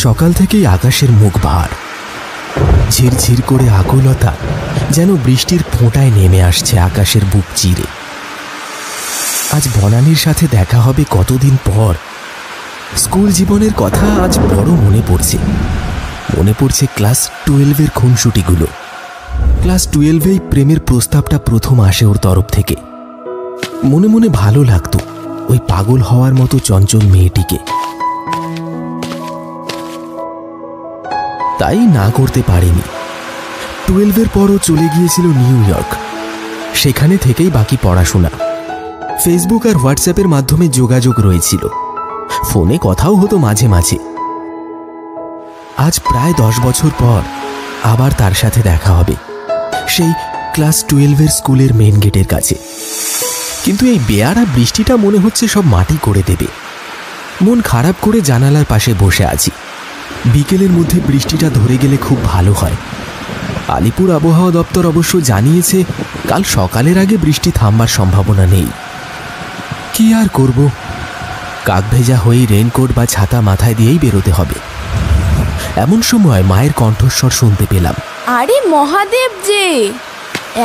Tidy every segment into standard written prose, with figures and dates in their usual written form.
সকাল থেকেই আকাশের মুখ ভার, ঝিরঝির করে আকুলতা যেন বৃষ্টির ফোঁটায় নেমে আসছে আকাশের বুক চিরে। আজ বনানীর সাথে দেখা হবে কতদিন পর। স্কুল জীবনের কথা আজ বড় মনে পড়ছে ক্লাস 12-এর খুনসুটিগুলো। ক্লাস 12-এই প্রেমের প্রস্তাবটা প্রথম আসে ওর তরফ থেকে। মনে মনে ভালো লাগতো ওই পাগল হওয়ার মতো চঞ্চল মেয়েটিকে, তাই না করতে পারেনি। 12-এর পরও চলে গিয়েছিল নিউ ইয়র্ক, সেখানে থেকেই বাকি পড়াশোনা। ফেসবুক আর হোয়াটসঅ্যাপের মাধ্যমে যোগাযোগ রয়েছিল, ফোনে কথাও হতো মাঝে মাঝে। আজ প্রায় 10 বছর পর আবার তার সাথে দেখা হবে, সেই ক্লাস 12-এর স্কুলের মেন গেটের কাছে। কিন্তু এই বেয়ারা বৃষ্টিটা মনে হচ্ছে সব মাটি করে দেবে। মন খারাপ করে জানালার পাশে বসে আছি। বিকেলের মধ্যে বৃষ্টিটা ধরে গেলে খুব ভালো হয়। আলিপুর আবহাওয়া দপ্তর অবশ্য জানিয়েছে কাল সকালের আগে বৃষ্টি থামবার সম্ভাবনা নেই। কি আর করব, কাক ভেজা হয়েই রেনকোট বা ছাতা মাথায় দিয়েই বেরোতে হবে। এমন সময় মায়ের কণ্ঠস্বর শুনতে পেলাম। আরে মহাদেব যে,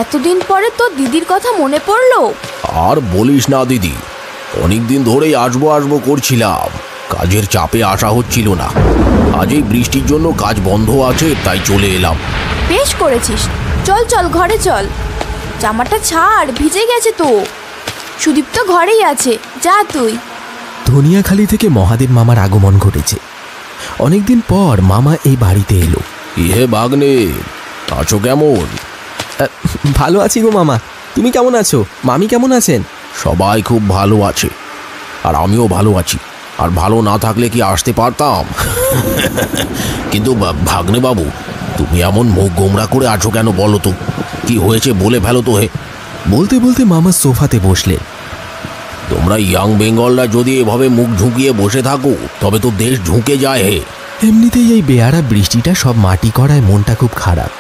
এতদিন পরে তো দিদির কথা মনে পড়লো। আর বলিস না দিদি, অনেকদিন ধরেই আসবো করছিলাম, কাজের চাপে আসা হচ্ছিল না। আজ এই বৃষ্টির জন্য কাজ বন্ধ আছে, তাই চলে এলাম। বেশ করেছিস, চল চল ঘরে চল। জামাটা ছাড়, ভিজে গেছে তো। সুদীপ তো ঘরেই আছে, যা তুই। ধনিয়াখালি থেকে মহাদেব মামার আগমন ঘটেছে। অনেকদিন পর মামা এই বাড়িতে এলো। ইহে ভাগ্নে, আছো কেমন? ভালো আছি গো মামা, তুমি কেমন আছো? মামি কেমন আছেন? সবাই খুব ভালো আছে, আর আমিও ভালো আছি। আর ভালো না থাকলে কি আসতে পারতাম? কিন্তু ভাগ্নে বাবু, তুমি এমন মুখ গোমরা করে আছো কেন বলো তো? কি হয়েছে বলে ফেলো তো। হে, বলতে বলতে মামা সোফাতে বসলেন। তোমরা ইয়াং বেঙ্গলরা যদি এভাবে মুখ ঝুঁকিয়ে বসে থাকো, তবে তো দেশ ঝুঁকে যায়। হে, এমনিতেই এই বেয়ারা বৃষ্টিটা সব মাটি করায় মনটা খুব খারাপ।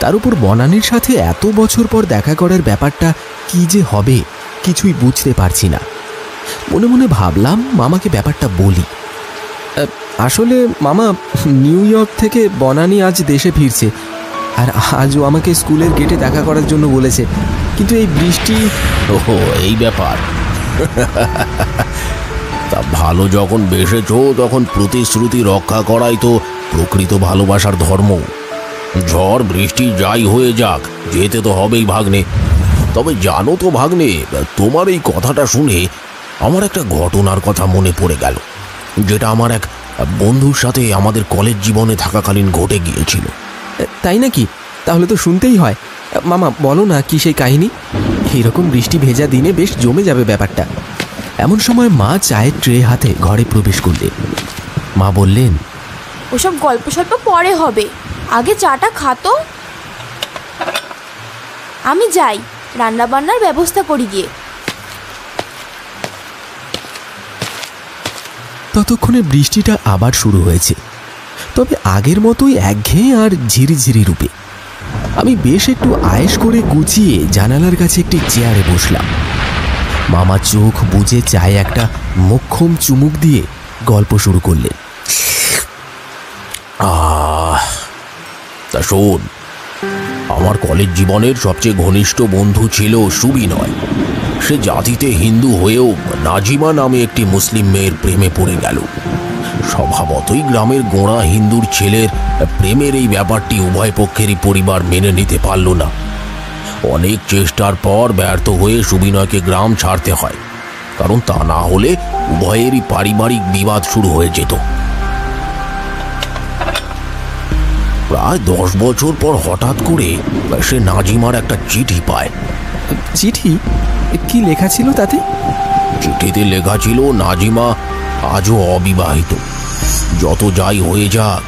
তার উপর বনানীর সাথে এত বছর পর দেখা করার ব্যাপারটা কি যে হবে কিছুই বুঝতে পারছি না। মনে মনে ভাবলাম মামাকে ব্যাপারটা বলি। আসলে মামা, নিউ ইয়র্ক থেকে বনানী আজ দেশে ফিরছে, আর আজও আমাকে স্কুলের গেটে দেখা করার জন্য বলেছে। কিন্তু এই বৃষ্টি। ওহো, এই ব্যাপার। তা ভালো যখন বেসেছ, তখন প্রতিশ্রুতি রক্ষা করাই তো প্রকৃত ভালোবাসার ধর্ম। ঝড় বৃষ্টি যাই হয়ে যাক, যেতে তো হবেই ভাগ্নে। তবে জানো তো ভাগ্নে, তোমার এই কথাটা শুনে আমার একটা ঘটনার কথা মনে পড়ে গেল, যেটা আমার এক বন্ধুর সাথে আমাদের কলেজ জীবনে থাকাকালীন ঘটে গিয়েছিল। তাই নাকি? তাহলে তো শুনতেই হয়। মামা বলো না, কি সেই কাহিনী? এইরকম বৃষ্টি ভেজা দিনে বেশ জমে যাবে ব্যাপারটা। এমন সময় মা চায়ের ট্রে হাতে ঘরে প্রবেশ করলেন। মা বললেন, ওসব গল্প স্বল্প পরে হবে, আগে চাটা খাতো। আমি যাই, রান্না বান্নার ব্যবস্থা করি গিয়ে। ততক্ষণে বৃষ্টিটা আবার শুরু হয়েছে, তবে আগের মতোই একঘেয়ে আর ঝিরিঝিরি রূপে। আমি বেশ একটু আয়েশ করে গুছিয়ে জানালার কাছে একটি চেয়ারে বসলাম। মামা চোখ বুজে চায়ে একটা মোক্ষম চুমুক দিয়ে গল্প শুরু করলেন। তা শোন, আমার কলেজ জীবনের সবচেয়ে ঘনিষ্ঠ বন্ধু ছিল সুবিনয়। সে জাতিতে হিন্দু হয়েও নাজিমা নামে একটি মুসলিম মেয়ের প্রেমে পড়ে গেল। স্বভাবতই গ্রামের গোঁড়া হিন্দুর ছেলের প্রেমের এই ব্যাপারটি উভয় পক্ষেরই পরিবার মেনে নিতে পারল না। অনেক চেষ্টার পর ব্যর্থ হয়ে সুবিনয়কে গ্রাম ছাড়তে হয়, কারণ তা না হলে উভয়েরই পারিবারিক বিবাদ শুরু হয়ে যেত। প্রায় 10 বছর পর হঠাৎ করে সে নাজিমার একটা চিঠি পায়। চিঠি? কি লেখা ছিল তাতে? চিঠিতে লেখা ছিল নাজিমা আজও অবিবাহিত। যত যাই হয়ে যাক,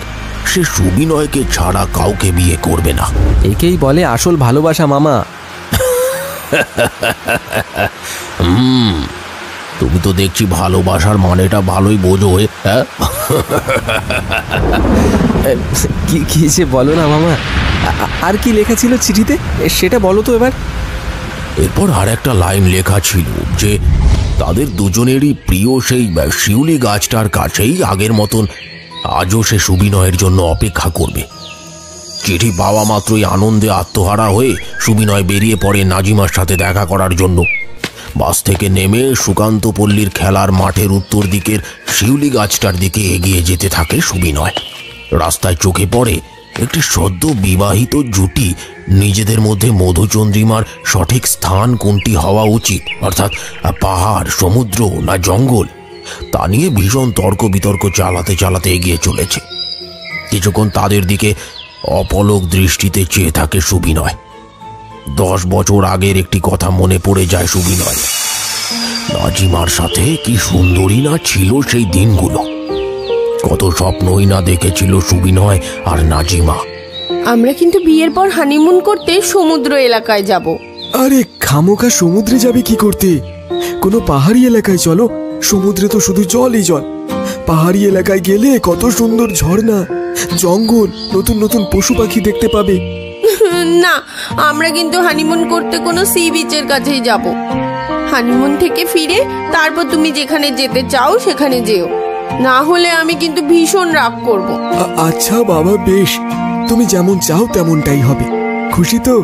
সে সুবিনয়কে ছাড়া কাউকে বিয়ে করবে না। একেই বলে আসল ভালোবাসা মামা। তুমি তো দেখছি ভালোবাসার মানেটা ভালোই বোঝো। হ্যাঁ, কি যে বলো না মামা। আর কি লেখা ছিল চিঠিতে, সেটা বলো তো এবার। এরপর আর একটা লাইন লেখা ছিল যে তাদের দুজনেরই প্রিয় সেই শিউলি গাছটার কাছেই আগের মতন আজও সে সুবিনয়ের জন্য অপেক্ষা করবে। চিঠি পাওয়া মাত্রই আনন্দে আত্মহারা হয়ে সুবিনয় বেরিয়ে পড়ে নাজিমার সাথে দেখা করার জন্য। বাস থেকে নেমে সুকান্ত পল্লীর খেলার মাঠের উত্তর দিকের শিউলি গাছটার দিকে এগিয়ে যেতে থাকে সুবিনয়। রাস্তায় চোখে পড়ে একটি সদ্য বিবাহিত জুটি নিজেদের মধ্যে মধুচন্দ্রিমার সঠিক স্থান কোনটি হওয়া উচিত, অর্থাৎ পাহাড়, সমুদ্র না জঙ্গল, তা নিয়ে ভীষণ তর্ক বিতর্ক চালাতে চালাতে এগিয়ে চলেছে। কিছুক্ষণ তাদের দিকে অপলক দৃষ্টিতে চেয়ে থাকে সুবিনয়। 10 বছর আগের একটি কথা মনে পড়ে যায় সুবিনয়। নাজিমার সাথে কি সুন্দরী না ছিল সেই দিনগুলো, কত স্বপ্নই না দেখেছিল সুবিনয় আর নাজিমা। আমরা কিন্তু বিয়ের পর হানিমুন করতে সমুদ্র এলাকায় যাব। আরে খামোকা সমুদ্রে যাবে কি করতে? কোনো পাহাড়ি এলাকায় চলো, সমুদ্রে তো শুধু জলই জল। পাহাড়ি এলাকায় গেলে কত সুন্দর ঝর্ণা, জঙ্গল, নতুন নতুন পশু পাখি দেখতে পাবে। না, আমরা কিন্তু হানিমুন করতে কোনো সি বিচের কাছেই যাব। হানিমুন থেকে ফিরে তারপর তুমি যেখানে যেতে চাও সেখানে যেও, না হলে আমি কিন্তু ভীষণ রাগ করব। আচ্ছা বাবা, বেশ, তুমি যেমন চাও তেমনটাই হবে। খুশি তো?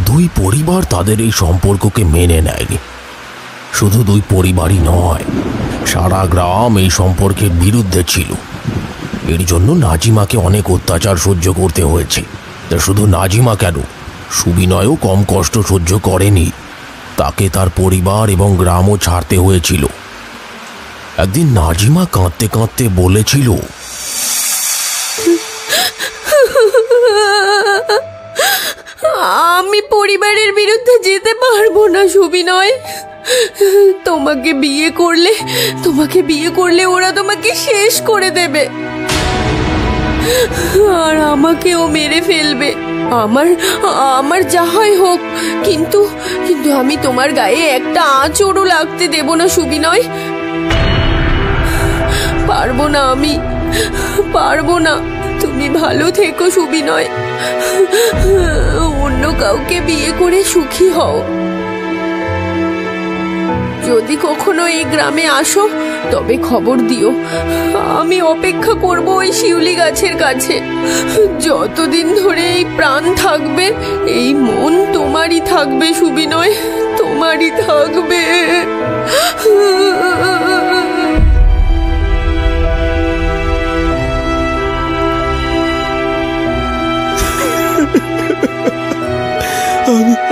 দুই পরিবার তাদের এই সম্পর্ককে মেনে নেয়নি। শুধু দুই পরিবারই নয়, সারা গ্রাম এই সম্পর্কের বিরুদ্ধে ছিল। এর জন্য নাজিমাকে অনেক অত্যাচার সহ্য করতে হয়েছে। তা শুধু নাজিমা কেন, সুবিনয়ও কম কষ্ট সহ্য করেনি। তাকে তার পরিবার এবং গ্রামও ছাড়তে হয়েছিল। একদিন নাজিমা কাঁদতে কাঁদতে বলেছিল, আমি পরিবারের বিরুদ্ধে যেতে পারবো না সুবিনয়। তোমাকে বিয়ে করলে ওরা তোমাকে শেষ করে দেবে, আর আমাকেও মেরে ফেলবে। আমার যাহাই হোক, কিন্তু আমি তোমার গায়ে একটা আঁচড়ও লাগতে দেব না সুবিনয়। পারবো না। তুমি ভালো থেকো সুবিনয়, অন্য কাউকে বিয়ে করে সুখী হও। যদি কখনো এই গ্রামে আসো তবে খবর দিও। আমি অপেক্ষা করব ওই শিউলি গাছের কাছে। যতদিন ধরে এই প্রাণ থাকবে, এই মন তোমারই থাকবে সুবিনয়, তোমারই থাকবে।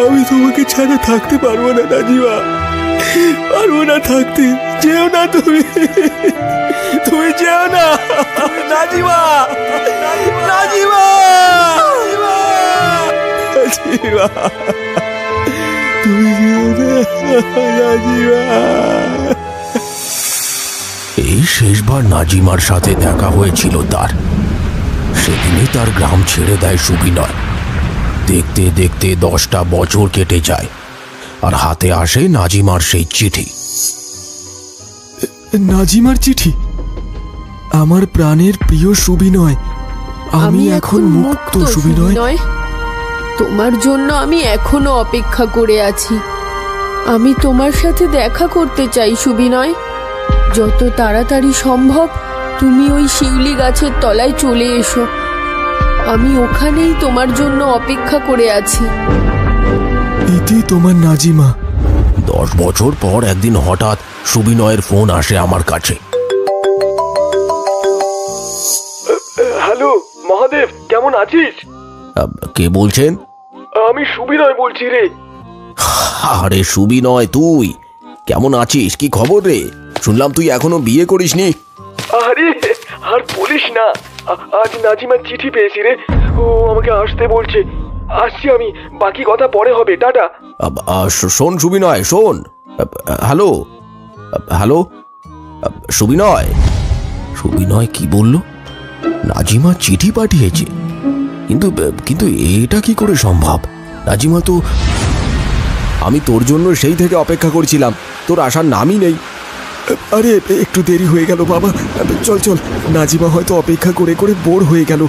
আমি তোমাকে ছাড়া থাকতে পারবো না নাজিমা, পারবো না থাকতে। যেও না, তুমি যেও না নাজিমা, নাজিমা, নাজিমা, তুমি যেও না নাজিমা। এই শেষবার নাজিমার সাথে দেখা হয়েছিল তার। সেদিনই তার গ্রাম ছেড়ে দেয় সুবিনয়। দেখতে দেখতে 10টা বছর কেটে যায়, আর হাতে আসে নাজিমার সেই চিঠি। নাজিমার চিঠি। আমার প্রাণের প্রিয় সুবিনয়, আমি এখন মুক্ত সুবিনয়। তোমার জন্য আমি এখনো অপেক্ষা করে আছি। আমি তোমার সাথে দেখা করতে চাই সুবিনয়। যত তাড়াতাড়ি সম্ভব তুমি ওই শিউলি গাছের তলায় চলে এসো। আমি ওখানেই তোমার জন্য অপেক্ষা করে আছি। এটি তোমার নাজিমা। 10 বছর পর একদিন হঠাৎ সুবিনয়ের ফোন আসে আমার কাছে। হ্যালো মহাদেব, কেমন আছিস? কে বলছেন? আমি সুবিনয় বলছি রে। আরে সুবিনয়, তুই কেমন আছিস? কি খবর রে? শুনলাম তুই এখনো বিয়ে করিসনি। আরে আর বলিস না, আজ নাজিমার চিঠি পেয়েছি রে। ও আমাকে আসতে বলছে। আসছি আমি, বাকি কথা পরে হবে। টাটা। শোন সুবিনয়, শোন। Hello hello Subinay. সুবিনয় কি বলল? নাজিমা চিঠি পাঠিয়েছে? কিন্তু এটা কি করে সম্ভব? নাজিমা তো... আমি তোর জন্য সেই থেকে অপেক্ষা করছিলাম, তোর আসার নামই নেই। আরে একটু দেরি হয়ে গেল বাবা। চল চল, নাজিমা হয়তো অপেক্ষা করে করে বোর হয়ে গেল।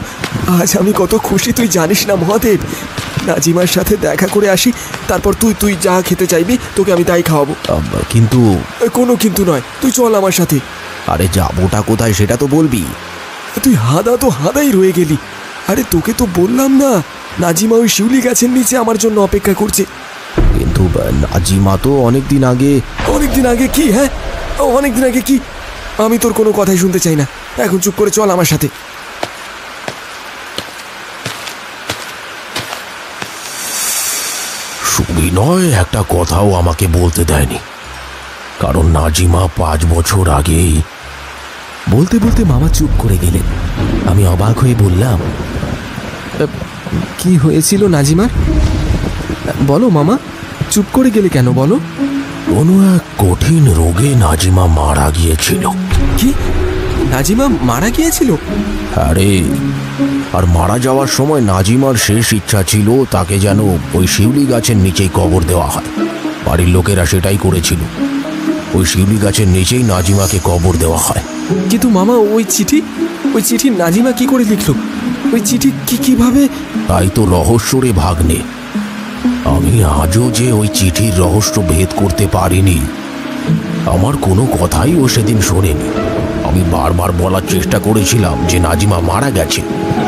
আজ আমি কত খুশি তুই জানিস না মহাদেব। নাজিমার সাথে দেখা করে আসি, তারপর তুই যা খেতে চাইবি তোকে আমি তাই খাওয়াবো। কিন্তু... কোনো কিন্তু নয়, তুই চল আমার সাথে। আরে যাবোটা কোথায় সেটা তো বলবি। তুই হাদা তো হাদাই রয়ে গেলি। আরে তোকে তো বললাম না, নাজিমা ওই শিউলি গাছের নিচে আমার জন্য অপেক্ষা করছে। কিন্তু নাজিমা তো অনেকদিন আগে। অনেকদিন আগে কি? হ্যাঁ, অনেকদিন আগে কি? আমি তোর কোনো কথাই শুনতে চাই না, এখন চুপ করে চল আমার সাথে। সুবিনয় একটা কথাও আমাকে বলতে দেয়নি, কারণ নাজিমা 5 বছর আগেই। বলতে বলতে মামা চুপ করে গেলেন। আমি অবাক হয়ে বললাম, কি হয়েছিল নাজিমার? বলো মামা, চুপ করে গেলে কেন বলো? কোনো এক কঠিন রোগে নাজিমা মারা গিয়েছিল। কি? নাজিমা মারা গিয়েছিল? আরে, আর মারা যাওয়ার সময় নাজিমার শেষ ইচ্ছা ছিল তাকে যেন ওই শিউলি গাছের নিচেই কবর দেওয়া হয়। বাড়ির লোকেরা সেটাই করেছিল, ওই শিউলি গাছের নিচেই নাজিমাকে কবর দেওয়া হয়। কিন্তু মামা, ওই চিঠি নাজিমা কি করে লিখলো? ওই চিঠি কিভাবে? তাই তো রহস্য রে ভাগ্নে। আমি আজও যে ওই চিঠির রহস্য ভেদ করতে পারিনি। আমার কোনো কথাই ও সেদিন শোনেনি। আমি বারবার বলার চেষ্টা করেছিলাম যে নাজিমা মারা গেছে,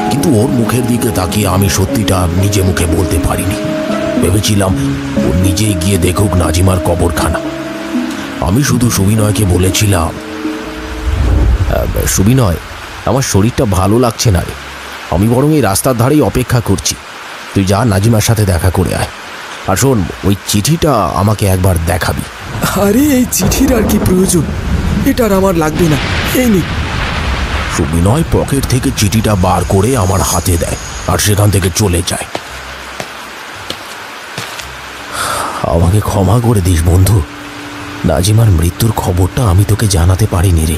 কিন্তু ওর মুখের দিকে তাকিয়ে আমি সত্যিটা নিজে মুখে বলতে পারিনি। ভেবেছিলাম ও নিজেই গিয়ে দেখুক নাজিমার কবরখানা। আমি শুধু সুবিনয়কে বলেছিলাম, সুবিনয়, আমার শরীরটা ভালো লাগছে না রে, আমি বরং এই রাস্তার ধারেই অপেক্ষা করছি। তুই যা, নাজিমার সাথে দেখা করে আয়। আর শোন, ওই চিঠিটা আমাকে একবার দেখাবি। আরে, এই চিঠির আর কি প্রয়োজন? এটা আর আমার লাগবে না, এই নে। সুবিনয় পকেট থেকে চিঠিটা বার করে আমার হাতে দেয় আর সেখান থেকে চলে যায়। আমাকে ক্ষমা করে দিস বন্ধু, নাজিমার মৃত্যুর খবরটা আমি তোকে জানাতে পারিনি রে।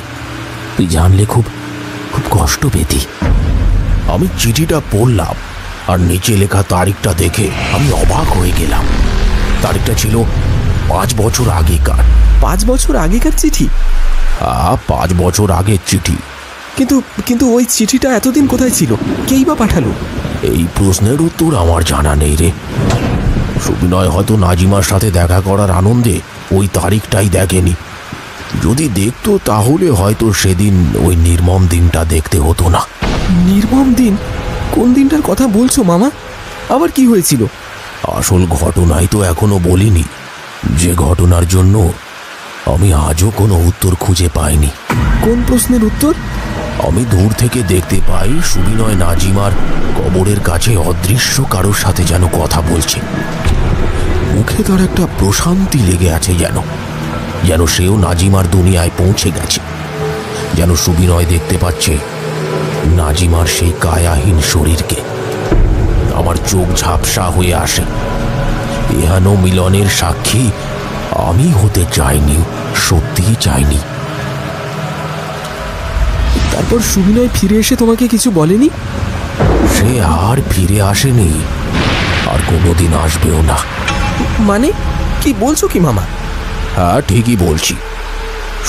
তুই জানলে খুব খুব কষ্ট পেতি। আমি চিঠিটা পড়লাম আর নিচে লেখা তারিখটা দেখে আমি অবাক হয়ে গেলাম। তারিখটা ছিল 5 বছর আগেকার। 5 বছর আগেকার চিঠি? 5 বছর আগের চিঠি। কিন্তু ওই চিঠিটা এতদিন কোথায় ছিল? কেই বা পাঠালো? এই প্রশ্নের উত্তর আমার জানা নেই রে। সুবিনয় হয়তো নাজিমার সাথে দেখা করার আনন্দে ওই তারিখটাই দেখেনি। যদি দেখতো তাহলে হয়তো সেদিন ওই নির্মম দিনটা দেখতে হতো না। নির্মম দিন? কোন দিনটার কথা বলছো মামা? আবার কি হয়েছিল? আসল ঘটনাই তো এখনো বলিনি, যে ঘটনার জন্য আমি আজও কোনো উত্তর খুঁজে পাইনি। কোন প্রশ্নের উত্তর? আমি দূর থেকে দেখতে পাই সুবিনয় নাজিমার কবরের কাছে অদৃশ্য কারোর সাথে যেন কথা বলছে। মুখে তার একটা প্রশান্তি লেগে আছে, যেন সেও নাজিমার দুনিয়ায় পৌঁছে গেছে। যেন সুবিনয় দেখতে পাচ্ছে নাজিমার সেই কায়াহীন শরীরকে। আমার চোখ ঝাপসা হয়ে আসে। এহেন মিলনের সাক্ষী আমি হতে চাইনি, সত্যিই চাইনি। তারপর সুবিনয় ফিরে এসে তোমাকে কিছু বলেনি? সে আর ফিরে আসেনি, আর কোনোদিন আসবেও না। মানে কি বলছো কি মামা? হ্যাঁ, ঠিকই বলছি।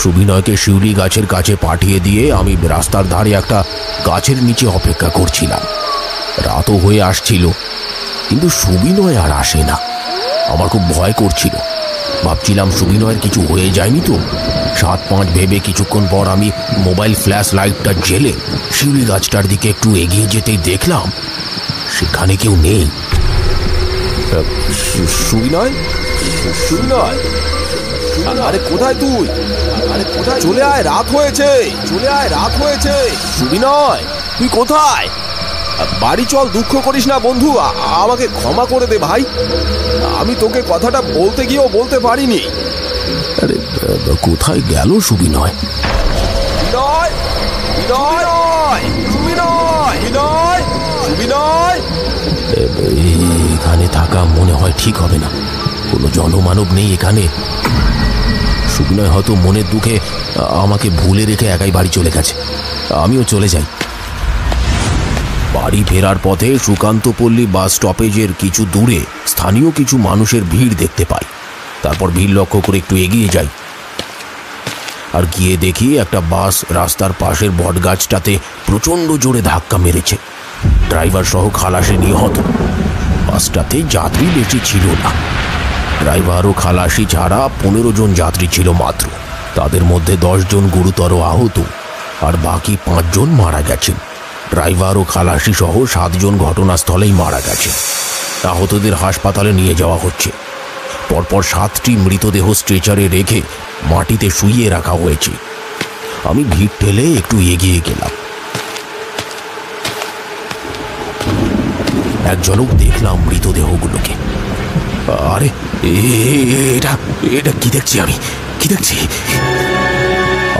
সুবিনয়কে শিউলি গাছের কাছে পাঠিয়ে দিয়ে আমি রাস্তার ধারে একটা গাছের নিচে অপেক্ষা করছিলাম। রাতও হয়ে আসছিল, কিন্তু সুবিনয় আর আসে না। আমার খুব ভয় করছিল। ভাবছিলাম সুবিনয়ের কিছু হয়ে যায়নি তো। 7-5 ভেবে কিছুক্ষণ পর আমি মোবাইল ফ্ল্যাশ লাইটটা জ্বেলে শিউলি গাছটার দিকে একটু এগিয়ে যেতেই দেখলাম সেখানে কেউ নেই। সুবিনয়, সুবিনয়, আরে কোথায় তুই? আরে কোথায়? চলে আয়, রাত হয়েছে। চলে আয়, রাত হয়েছে। সুবিনয়, তুই কোথায়? বাড়ি চল, দুঃখ করিস না বন্ধু, আমাকে ক্ষমা করে দে ভাই। আমি তোকে কথাটা বলতে গিয়েও বলতে পারিনি। আরে কোথায় গেল সুবিনয়? বিনয়, বিনয়, সুবিনয়, বিনয়, সুবিনয়। এখানে থাকা মনে হয় ঠিক হবে না। কোনো জনমানব নেই এখানে। সুবিনয় হয়তো মনের দুঃখে আমাকে ভুলে রেখে একাই বাড়ি চলে গেছে। আমিও চলে যাই। বাড়ি ফেরার পথে সুকান্তপল্লী বাস স্টপেজের কিছু দূরে স্থানীয় কিছু মানুষের ভিড় দেখতে পাই। তারপর ভিড় লক্ষ্য করে একটু এগিয়ে যাই, আর গিয়ে দেখি একটা বাস রাস্তার পাশের বটগাছটাতে প্রচণ্ড জোরে ধাক্কা মেরেছে। ড্রাইভার সহ খালাসি নিহত। বাসটাতে যাত্রী বেশি ছিল না। ড্রাইভার ও খালাসি ছাড়া 15 জন যাত্রী ছিল মাত্র। তাদের মধ্যে 10 জন গুরুতর আহত আর বাকি 5 জন মারা গেছেন। ড্রাইভার ও খালাসি সহ 7 জন ঘটনাস্থলেই মারা গেছে। আহতদের হাসপাতালে নিয়ে যাওয়া হচ্ছে। পরপর 7টি মৃতদেহ স্ট্রেচারে রেখে মাটিতে শুইয়ে রাখা হয়েছে। আমি ভিড় ঠেলে একটু এগিয়ে গেলাম। এক ঝলক দেখলাম মৃতদেহগুলোকে। আরে এটা কি দেখছি আমি? কি দেখছি?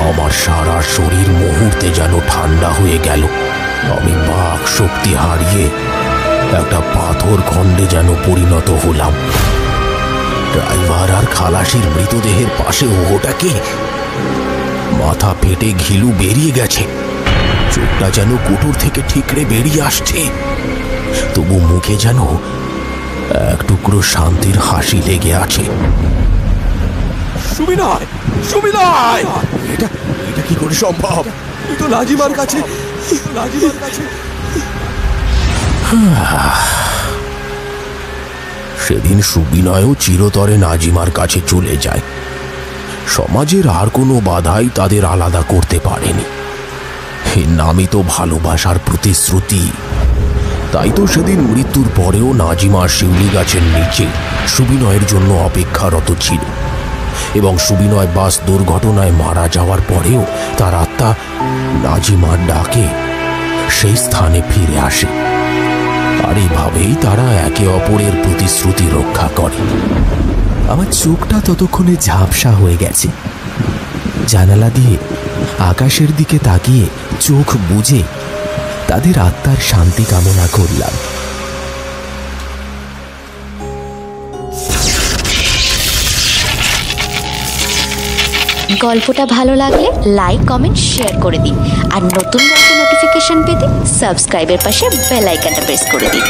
আমার সারা শরীর মুহূর্তে যেন ঠান্ডা হয়ে গেল। আমি বাক শক্তি হারিয়ে একটা পাথর খণ্ডে যেন পরিণত হলাম। ড্রাইভার আর খালাসির মৃতদেহের পাশে ওটাকে মাথা পেটে ঘিলু বেরিয়ে গেছে। চোখটা যেন কুটুর থেকে ঠিকরে বেরিয়ে আসছে, তবু মুখে যেন এক টুকরো শান্তির হাসি লেগে আছে। সুবিনয়, এটা কি করে সম্ভব? তুই তো নাজিমার কাছে। সেদিন সুবিনয়ও চিরতরে নাজিমার কাছে চলে যায়। সমাজের আর কোনো বাধাই তাদের আলাদা করতে পারেনি। এর নামই তো ভালোবাসার প্রতিশ্রুতি। তাই তো সেদিন মৃত্যুর পরেও নাজিমা শিউলি গাছের নিচে সুবিনয়ের জন্য অপেক্ষারত ছিল, এবং সুবিনয় বাস দুর্ঘটনায় মারা যাওয়ার পরেও তার আত্মা নাজিমার ডাকে সেই স্থানে ফিরে আসে। আর এভাবেই তারা একে অপরের প্রতিশ্রুতি রক্ষা করে। আমার চোখটা ততক্ষণে ঝাপসা হয়ে গেছে। জানালা দিয়ে আকাশের দিকে তাকিয়ে চোখ বুজে তাদের আত্মার শান্তি কামনা করলাম। গল্পটা ভালো লাগলে লাইক, কমেন্ট, শেয়ার করে দিন। আর নতুন গল্প নোটিফিকেশন পেতে সাবস্ক্রাইবের পাশে বেল আইকনটা প্রেস করে দিন।